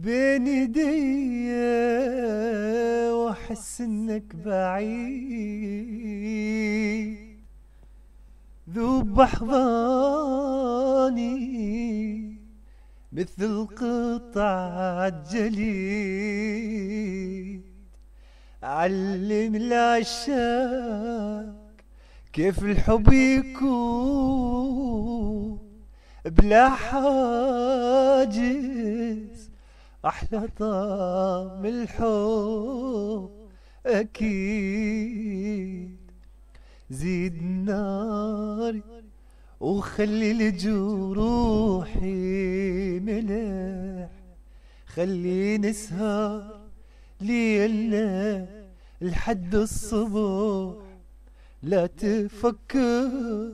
بين ايدي واحس انك بعيد، ذوب احضاني مثل قطع الجليد. علم العشاق كيف الحب يكون بلا حاجز، أحلى طعم الحب أكيد. زيد ناري وخلي الجروحي ملح، خلي نسهر ليلنا لحد الصبح. لا تفكر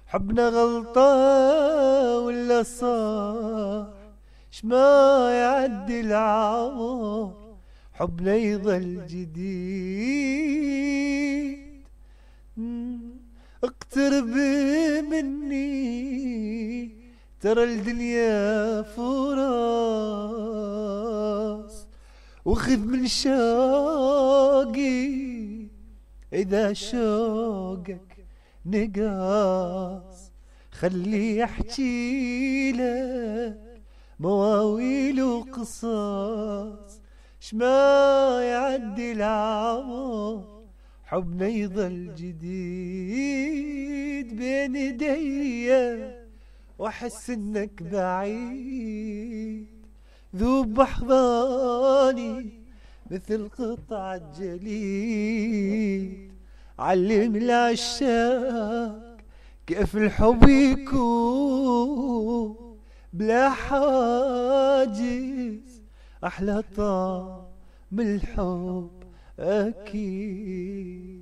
حبنا غلطة ولا صح، شما يعدي العمر حبنا يظل جديد. اقترب مني ترى الدنيا فرص، وخذ من شوقي إذا شوقك نقاص. خلي أحكي لك مواويل وقصص، شما يعدي العمر حبنا يظل جديد. بين ايدي واحس انك بعيد، ذوب احضاني مثل قطع الجليد. علم العشاق كيف الحب يكون بلا حاجز، أحلى طعم الحب أكيد.